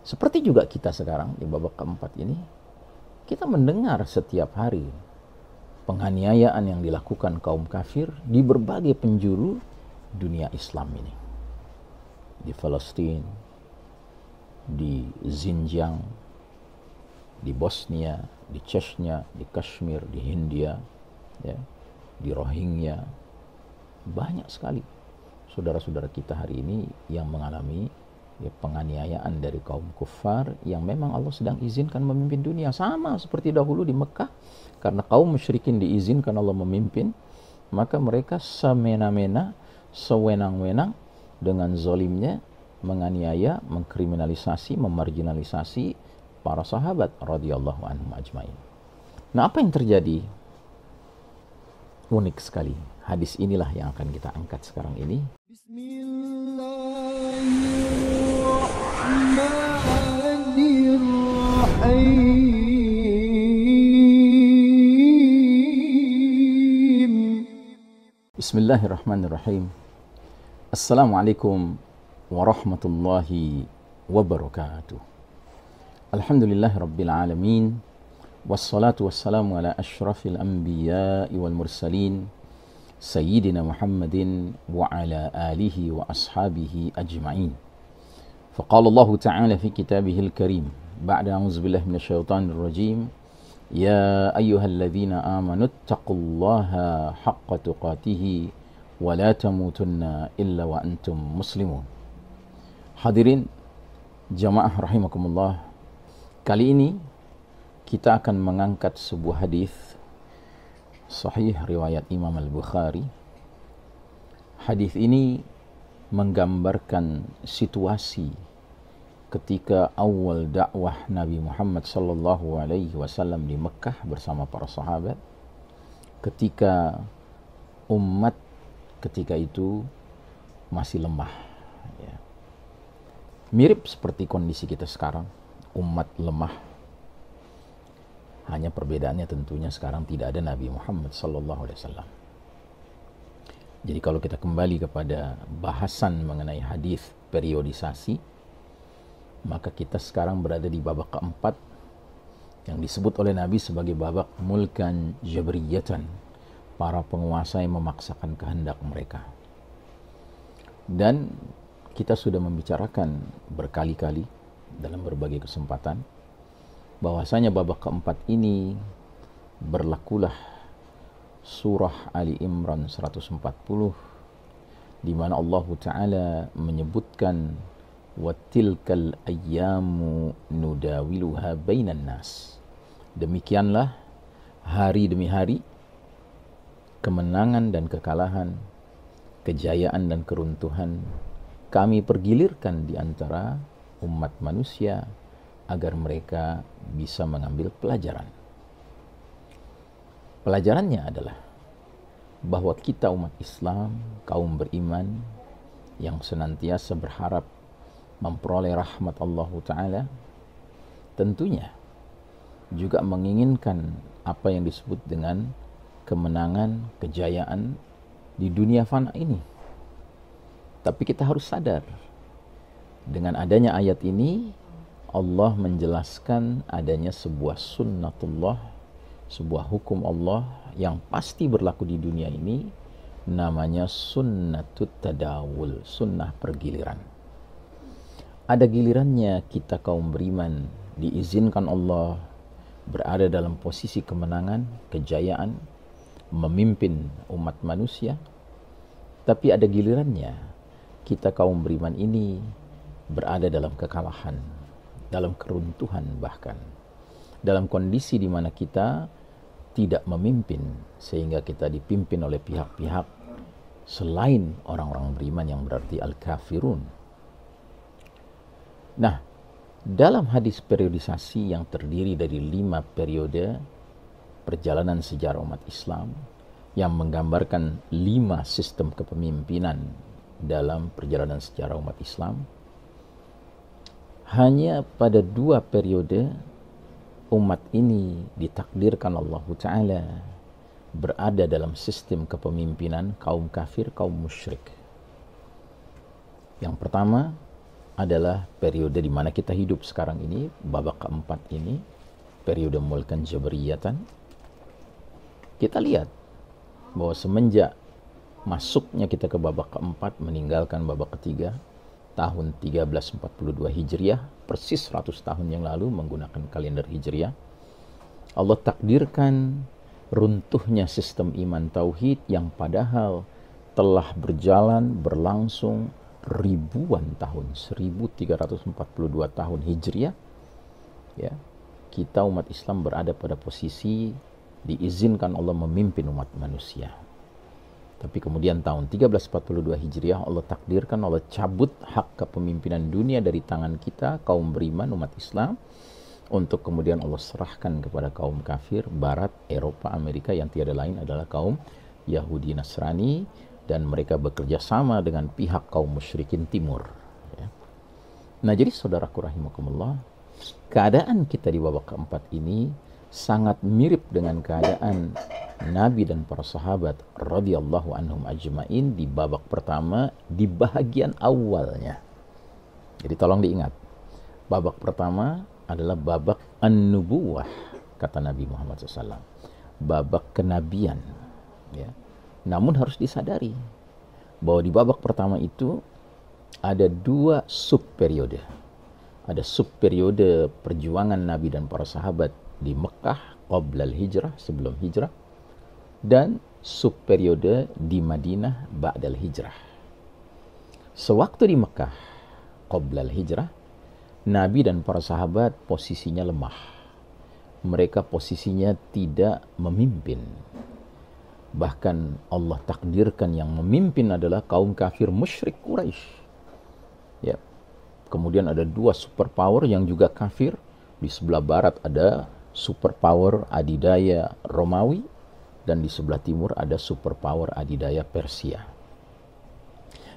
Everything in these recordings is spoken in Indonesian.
Seperti juga kita sekarang di babak keempat ini, kita mendengar setiap hari penganiayaan yang dilakukan kaum kafir di berbagai penjuru dunia Islam ini. Di Palestina, di Xinjiang, di Bosnia, di Chechnya, di Kashmir, di Hindia, ya, di Rohingya. Banyak sekali saudara-saudara kita hari ini yang mengalami penganiayaan dari kaum kufar yang memang Allah sedang izinkan memimpin dunia, sama seperti dahulu di Mekah. Karena kaum musyrikin diizinkan Allah memimpin, maka mereka semena-mena, sewenang-wenang dengan zolimnya menganiaya, mengkriminalisasi, memarginalisasi para sahabat radhiyallahu anhum ajmain. Nah, apa yang terjadi? Unik sekali. Hadis inilah yang akan kita angkat sekarang ini. Bismillahirrahmanirrahim. Assalamualaikum warahmatullahi wabarakatuh. Alhamdulillahi rabbil alamin. Wassalatu wassalamu ala ashrafil anbiya'i wal mursalin Sayyidina Muhammadin wa ala alihi wa ashabihi ajma'in. Faqala Allah Ta'ala fi kitabihil karim ba'da a'udzu billahi minasyaitonir rajim. Ya ayyuhalladzina amanu taqullaha haqqa tuqatih wa la tamutunna illa wa antum muslimun. Hadirin jamaah rahimakumullah, kali ini kita akan mengangkat sebuah hadis sahih riwayat Imam Al-Bukhari. Hadis ini menggambarkan situasi ketika awal dakwah Nabi Muhammad sallallahu alaihi wasallam di Mekah bersama para sahabat, ketika umat ketika itu masih lemah, ya. Mirip seperti kondisi kita sekarang, umat lemah. Hanya perbedaannya tentunya sekarang tidak ada Nabi Muhammad sallallahu alaihi wasallam. Jadi kalau kita kembali kepada bahasan mengenai hadis periodisasi, maka kita sekarang berada di babak keempat yang disebut oleh Nabi sebagai babak mulkan jabriyatan, para penguasa yang memaksakan kehendak mereka. Dan kita sudah membicarakan berkali-kali dalam berbagai kesempatan bahwasanya babak keempat ini berlakulah surah Ali Imran 140, di mana Allah Ta'ala menyebutkan watilkal ayyamu nudawiluha bainan nas. Demikianlah hari demi hari, kemenangan dan kekalahan, kejayaan dan keruntuhan kami pergilirkan di antara umat manusia agar mereka bisa mengambil pelajaran. Pelajarannya adalah bahwa kita umat Islam, kaum beriman yang senantiasa berharap memperoleh rahmat Allah Ta'ala, tentunya juga menginginkan apa yang disebut dengan kemenangan, kejayaan di dunia fana ini. Tapi kita harus sadar, dengan adanya ayat ini, Allah menjelaskan adanya sebuah sunnatullah, sebuah hukum Allah yang pasti berlaku di dunia ini, namanya sunnatut tadawul, sunnah pergiliran. Ada gilirannya kita kaum beriman diizinkan Allah berada dalam posisi kemenangan, kejayaan, memimpin umat manusia. Tapi ada gilirannya kita kaum beriman ini berada dalam kekalahan, dalam keruntuhan, bahkan dalam kondisi di mana kita tidak memimpin, sehingga kita dipimpin oleh pihak-pihak selain orang-orang beriman yang berarti al-kafirun. Nah, dalam hadis periodisasi yang terdiri dari 5 periode perjalanan sejarah umat Islam yang menggambarkan 5 sistem kepemimpinan dalam perjalanan sejarah umat Islam, hanya pada 2 periode umat ini ditakdirkan Allah Ta'ala berada dalam sistem kepemimpinan kaum kafir, kaum musyrik. Yang pertama adalah periode di mana kita hidup sekarang ini, babak keempat ini, periode mulkan jabriyatan. Kita lihat bahwa semenjak masuknya kita ke babak keempat, meninggalkan babak ketiga, tahun 1342 Hijriah, persis 100 tahun yang lalu menggunakan kalender Hijriah, Allah takdirkan runtuhnya sistem iman tauhid yang padahal telah berlangsung ribuan tahun, 1342 tahun Hijriah, ya. Kita umat Islam berada pada posisi diizinkan Allah memimpin umat manusia. Tapi kemudian tahun 1342 Hijriah Allah takdirkan, Allah cabut hak kepemimpinan dunia dari tangan kita, kaum beriman, umat Islam, untuk kemudian Allah serahkan kepada kaum kafir, Barat, Eropa, Amerika, yang tiada lain adalah kaum Yahudi Nasrani, dan mereka bekerja sama dengan pihak kaum musyrikin timur. Ya. Nah, jadi saudaraku rahimakumullah, keadaan kita di babak keempat ini sangat mirip dengan keadaan Nabi dan para sahabat radhiyallahu anhum ajma'in di babak pertama, di bahagian awalnya. Jadi tolong diingat, babak pertama adalah babak an-nubuwah, kata Nabi Muhammad SAW, babak kenabian. Ya. Namun harus disadari bahwa di babak pertama itu ada dua subperiode. Ada subperiode perjuangan Nabi dan para sahabat di Mekah qoblal hijrah, sebelum hijrah, dan subperiode di Madinah ba'dal hijrah. Sewaktu di Mekah qoblal hijrah, Nabi dan para sahabat posisinya lemah. Mereka posisinya tidak memimpin. Bahkan Allah takdirkan yang memimpin adalah kaum kafir musyrik Quraisy. Ya. Kemudian ada dua superpower yang juga kafir. Di sebelah barat ada superpower adidaya Romawi, dan di sebelah timur ada superpower adidaya Persia.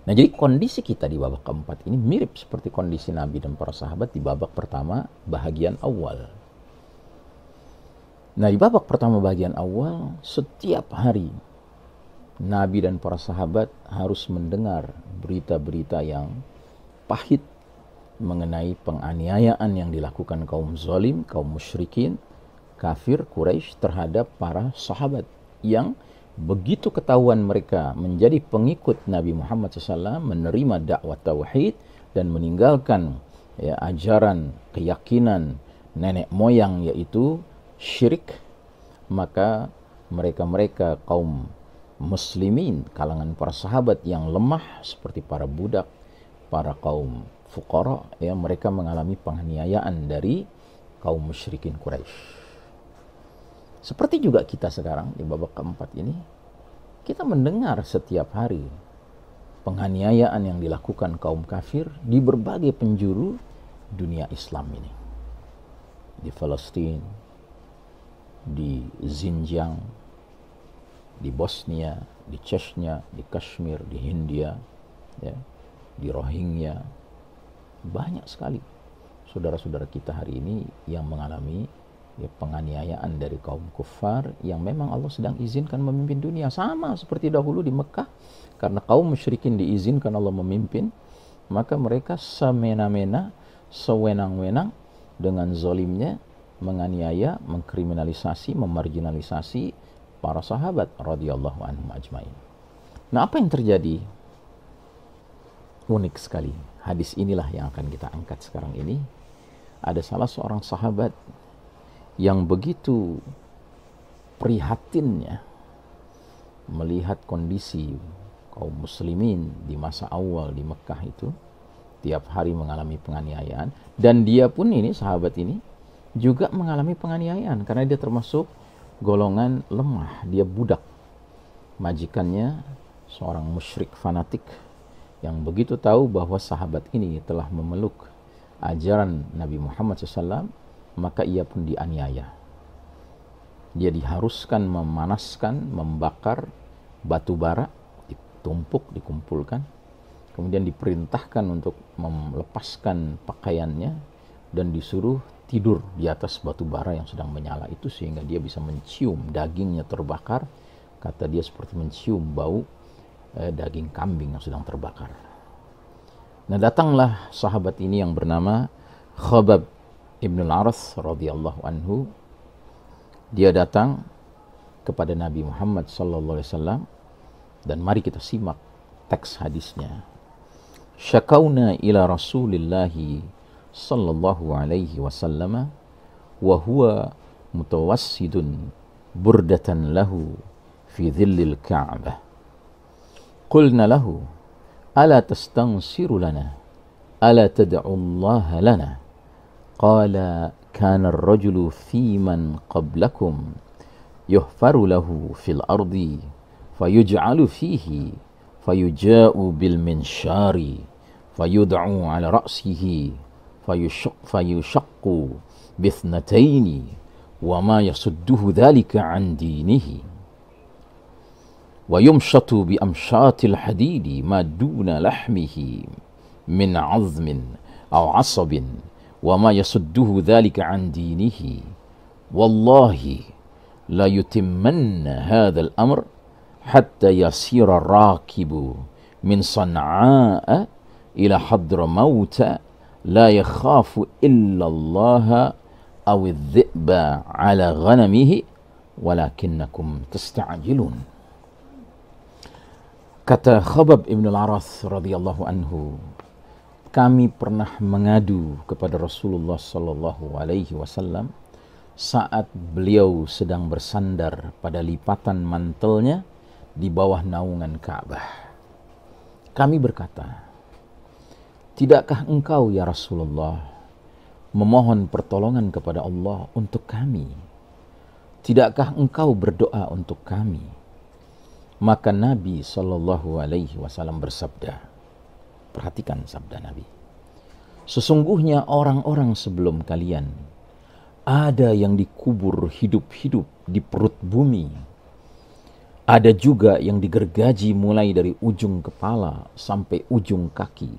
Nah, jadi kondisi kita di babak keempat ini mirip seperti kondisi Nabi dan para sahabat di babak pertama bahagian awal. Nah, di babak pertama bagian awal, setiap hari Nabi dan para sahabat harus mendengar berita-berita yang pahit mengenai penganiayaan yang dilakukan kaum zalim, kaum musyrikin, kafir Quraisy terhadap para sahabat yang begitu ketahuan mereka menjadi pengikut Nabi Muhammad SAW, menerima dakwah tauhid dan meninggalkan ajaran keyakinan nenek moyang yaitu syirik, maka mereka kaum muslimin, kalangan para sahabat yang lemah seperti para budak, para kaum fuqara, mereka mengalami penganiayaan dari kaum musyrikin Quraisy. Seperti juga kita sekarang di babak keempat ini, kita mendengar setiap hari penganiayaan yang dilakukan kaum kafir di berbagai penjuru dunia Islam ini. Di Palestina, di Xinjiang, di Bosnia, di Chechnya, di Kashmir, di Hindia, ya, di Rohingya. Banyak sekali saudara-saudara kita hari ini yang mengalami penganiayaan dari kaum kufar yang memang Allah sedang izinkan memimpin dunia. Sama seperti dahulu di Mekah, karena kaum musyrikin diizinkan Allah memimpin, maka mereka semena-mena, sewenang-wenang dengan zalimnya menganiaya, mengkriminalisasi, memarginalisasi para sahabat radhiyallahu anhum ajmain. Nah, apa yang terjadi? Unik sekali. Hadis inilah yang akan kita angkat sekarang ini. Ada salah seorang sahabat yang begitu prihatinnya melihat kondisi kaum muslimin di masa awal di Mekah itu, tiap hari mengalami penganiayaan, dan dia pun ini, sahabat ini, juga mengalami penganiayaan karena dia termasuk golongan lemah, dia budak. Majikannya seorang musyrik fanatik yang begitu tahu bahwa sahabat ini telah memeluk ajaran Nabi Muhammad SAW, maka ia pun dianiaya. Dia diharuskan memanaskan, membakar batu bara, ditumpuk, dikumpulkan, kemudian diperintahkan untuk melepaskan pakaiannya dan disuruh tidur di atas batu bara yang sedang menyala itu, sehingga dia bisa mencium dagingnya terbakar. Kata dia seperti mencium bau daging kambing yang sedang terbakar. Nah, datanglah sahabat ini yang bernama Khabbab Ibn al-Arath radhiyallahu anhu. Dia datang kepada Nabi Muhammad sallallahu alaihi wasallam, dan mari kita simak teks hadisnya. Syakauna ila Rasulillahi sallallahu alaihi wasallam wa huwa mutawassidun burdatan lahu fi dhillil Ka'bah. Qulna lahu ala tastansiru lana ala tad'u Allah lana. Qala kana ar-rajulu fi man qablakum yuhfaru lahu fil ardi fayuj'alu fihi fayuja'u bil minshari fayud'u ala ra'sihi fayushaqqu bithnataini wa ma yasudduhu dhalika an dinihi wa yumshatu bi amshatil hadidi ma duna lahmihi min 'azmin aw 'asabin wa ma yasudduhu dhalika an dinihi wallahi la yutimmanna hadzal amr hatta yasira rakibu min San'a ila Hadramaut la yakhafu illa Allah aw adh-dhi'ba ala ghanamihi walakinnakum tasta'jilun. Kata Khabbab Ibn al-Arath radhiyallahu anhu, kami pernah mengadu kepada Rasulullah sallallahu alaihi wasallam saat beliau sedang bersandar pada lipatan mantelnya di bawah naungan Ka'bah. Kami berkata, tidakkah engkau ya Rasulullah memohon pertolongan kepada Allah untuk kami? Tidakkah engkau berdoa untuk kami? Maka Nabi sallallahu alaihi wasallam bersabda, perhatikan sabda Nabi, sesungguhnya orang-orang sebelum kalian ada yang dikubur hidup-hidup di perut bumi, ada juga yang digergaji mulai dari ujung kepala sampai ujung kaki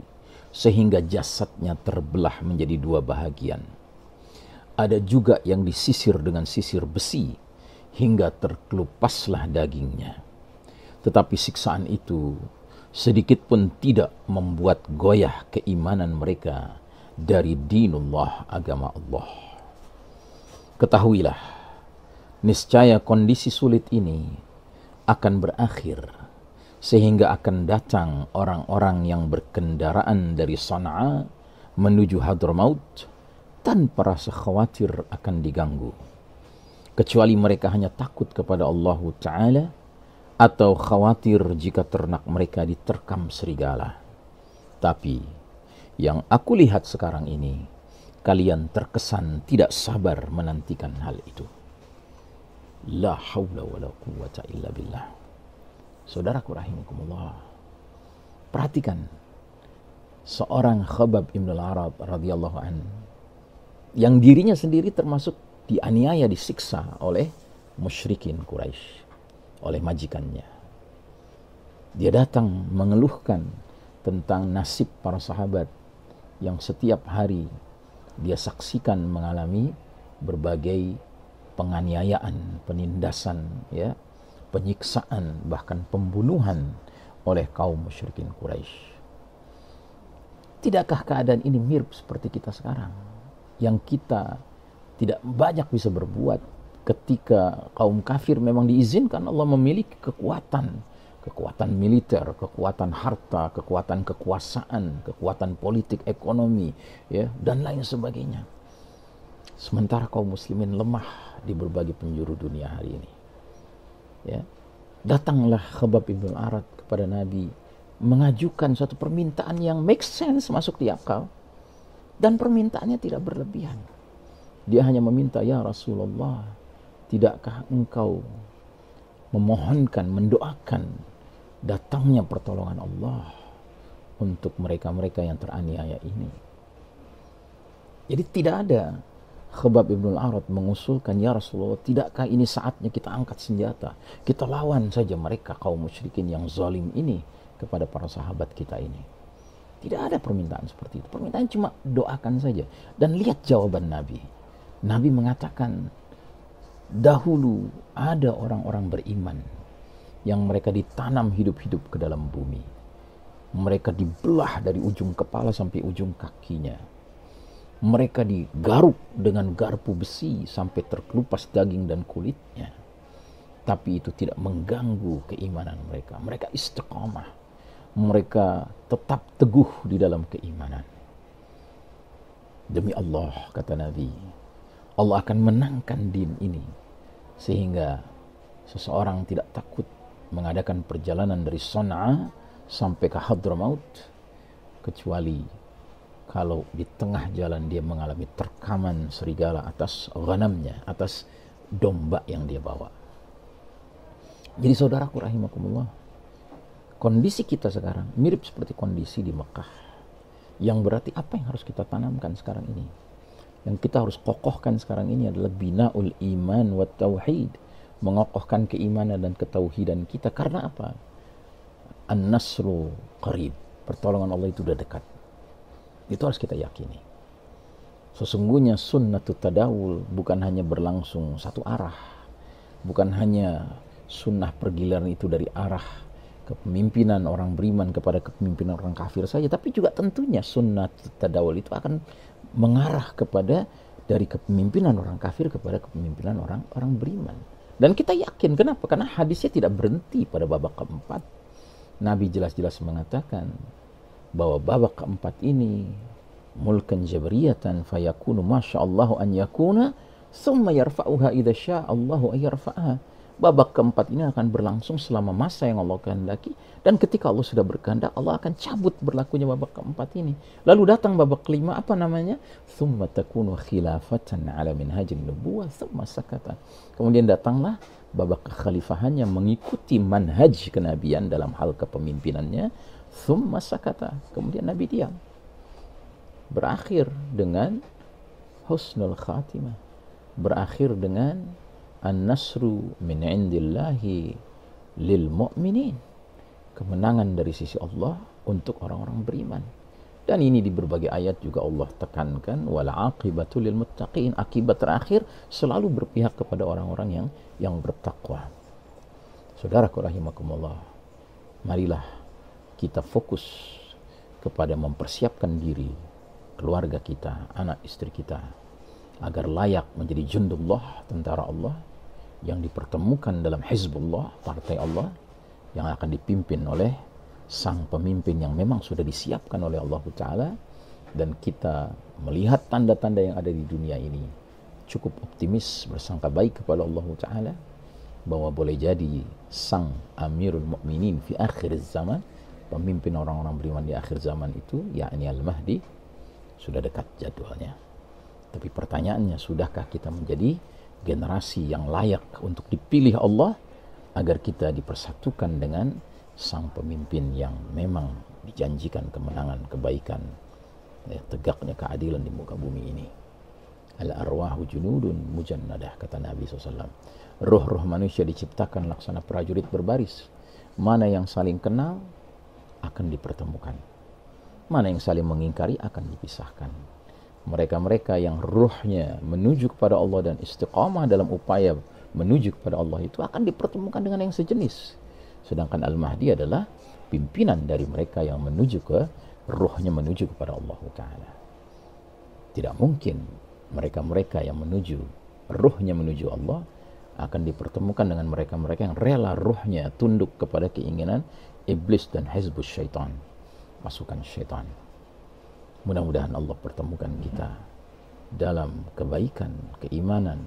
sehingga jasadnya terbelah menjadi dua bahagian. Ada juga yang disisir dengan sisir besi hingga terkelupaslah dagingnya. Tetapi siksaan itu sedikit pun tidak membuat goyah keimanan mereka dari dinullah, agama Allah. Ketahuilah, niscaya kondisi sulit ini akan berakhir, sehingga akan datang orang-orang yang berkendaraan dari San'a menuju Hadramaut tanpa rasa khawatir akan diganggu, kecuali mereka hanya takut kepada Allah Ta'ala atau khawatir jika ternak mereka diterkam serigala. Tapi yang aku lihat sekarang ini, kalian terkesan tidak sabar menantikan hal itu. La haula wa la quwwata illa billah. Saudaraku rahimakumullah, perhatikan seorang Khabbab Ibn al-Arath radhiyallahu an yang dirinya sendiri termasuk dianiaya, disiksa oleh musyrikin Quraisy, oleh majikannya. Dia datang mengeluhkan tentang nasib para sahabat yang setiap hari dia saksikan mengalami berbagai penganiayaan, penindasan, ya, penyiksaan, bahkan pembunuhan oleh kaum musyrikin Quraisy. Tidakkah keadaan ini mirip seperti kita sekarang, yang kita tidak banyak bisa berbuat ketika kaum kafir memang diizinkan Allah memiliki kekuatan militer, kekuatan harta, kekuatan kekuasaan, kekuatan politik, ekonomi, ya, dan lain sebagainya. Sementara kaum muslimin lemah di berbagai penjuru dunia hari ini. Ya. Datanglah Khabbab Ibn al-Arath kepada Nabi mengajukan suatu permintaan yang make sense, masuk di akal, dan permintaannya tidak berlebihan. Dia hanya meminta, ya Rasulullah, tidakkah engkau memohonkan, mendoakan datangnya pertolongan Allah untuk mereka-mereka yang teraniaya ini? Jadi tidak ada Khabbab Ibn al-Arath mengusulkan, ya Rasulullah, tidakkah ini saatnya kita angkat senjata, kita lawan saja mereka kaum musyrikin yang zalim ini kepada para sahabat kita ini. Tidak ada permintaan seperti itu. Permintaan cuma doakan saja. Dan lihat jawaban Nabi. Nabi mengatakan, dahulu ada orang-orang beriman yang mereka ditanam hidup-hidup ke dalam bumi. Mereka dibelah dari ujung kepala sampai ujung kakinya. Mereka digaruk dengan garpu besi sampai terkelupas daging dan kulitnya. Tapi itu tidak mengganggu keimanan mereka. Mereka istiqamah. Mereka tetap teguh di dalam keimanan. Demi Allah, kata Nabi, Allah akan menangkan din ini. Sehingga seseorang tidak takut mengadakan perjalanan dari Sana'a sampai ke Hadramaut, kecuali kalau di tengah jalan dia mengalami terkaman serigala atas ghanamnya, atas domba yang dia bawa. Jadi saudaraku rahimakumullah, kondisi kita sekarang mirip seperti kondisi di Mekah. Yang berarti apa yang harus kita tanamkan sekarang ini? Yang kita harus kokohkan sekarang ini adalah binaul iman wa tauhid, mengokohkan keimanan dan ketauhidan kita. Karena apa? An-nasru qarib, pertolongan Allah itu sudah dekat. Itu harus kita yakini. Sesungguhnya sunnatut tadawul bukan hanya berlangsung satu arah, bukan hanya sunnah pergilaran itu dari arah kepemimpinan orang beriman kepada kepemimpinan orang kafir saja, tapi juga tentunya sunnatut tadawul itu akan mengarah kepada dari kepemimpinan orang kafir kepada kepemimpinan orang beriman. Dan kita yakin, kenapa? Karena hadisnya tidak berhenti pada babak keempat. Nabi jelas-jelas mengatakan bahwa babak keempat ini mulkan jabriyatan fayakunu masyaallahu an yakuna thumma yarfa'uha idza sya'allahu ay yarfa'aha. Babak keempat ini akan berlangsung selama masa yang Allah kehendaki, dan ketika Allah sudah berkehendak, Allah akan cabut berlakunya babak keempat ini. Lalu datang babak kelima, apa namanya? Thumma takunu khilafatan ala minhajin nubuwah thumma sakata. Kemudian datanglah babak kekhalifahan yang mengikuti manhaj kenabian dalam hal kepemimpinannya. Thumma sakata. Kemudian Nabi diam. Berakhir dengan husnul khatimah. Berakhir dengan an-nasru min indillahi lil mu'minin. Kemenangan dari sisi Allah untuk orang-orang beriman. Dan ini di berbagai ayat juga Allah tekankan, wal aqibatu lil muttaqin. Akibat terakhir selalu berpihak kepada orang-orang yang bertakwa. Saudaraku rahimakumullah, marilah kita fokus kepada mempersiapkan diri, keluarga kita, anak istri kita, agar layak menjadi jundullah, tentara Allah, yang dipertemukan dalam Hizbullah, partai Allah, yang akan dipimpin oleh sang pemimpin yang memang sudah disiapkan oleh Allah Ta'ala. Dan kita melihat tanda-tanda yang ada di dunia ini, cukup optimis, bersangka baik kepada Allah Ta'ala, bahwa boleh jadi sang Amirul Mukminin fi akhir zaman, pemimpin orang-orang beriman di akhir zaman itu, yakni Al-Mahdi, sudah dekat jadwalnya. Tapi pertanyaannya, sudahkah kita menjadi generasi yang layak untuk dipilih Allah agar kita dipersatukan dengan sang pemimpin yang memang dijanjikan kemenangan, kebaikan, tegaknya keadilan di muka bumi ini. Al-arwahu junudun mujannadah, kata Nabi SAW. Ruh-ruh manusia diciptakan laksana prajurit berbaris. Mana yang saling kenal akan dipertemukan. Mana yang saling mengingkari akan dipisahkan. Mereka-mereka yang ruhnya menuju kepada Allah dan istiqamah dalam upaya menuju kepada Allah itu akan dipertemukan dengan yang sejenis. Sedangkan Al-Mahdi adalah pimpinan dari mereka yang menuju ke ruhnya menuju kepada Allah Ta'ala. Tidak mungkin mereka-mereka yang menuju ruhnya menuju Allah akan dipertemukan dengan mereka-mereka yang rela ruhnya tunduk kepada keinginan iblis dan hizbus syaitan, pasukan syaitan. Mudah-mudahan Allah pertemukan kita dalam kebaikan, keimanan,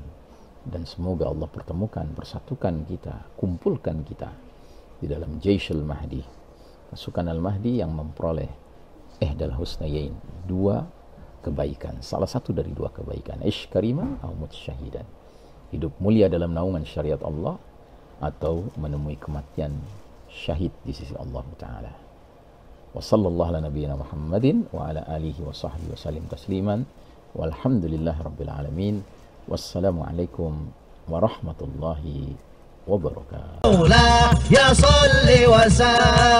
dan semoga Allah pertemukan, persatukan kita, kumpulkan kita di dalam Jaish al-Mahdi, pasukan Al-Mahdi yang memperoleh ihdal husnayain, dua kebaikan, salah satu dari dua kebaikan, ish kariman atau mut syahidan, hidup mulia dalam naungan syariat Allah atau menemui kematian syahid di sisi Allah Ta'ala. Wa sallallahu ala nabiyyina Muhammadin wa ala alihi wa sahbihi wa sallim tasliman walhamdulillahi rabbil alamin. Wassalamu alaikum warahmatullahi wabarakatuh. يا صل وسلم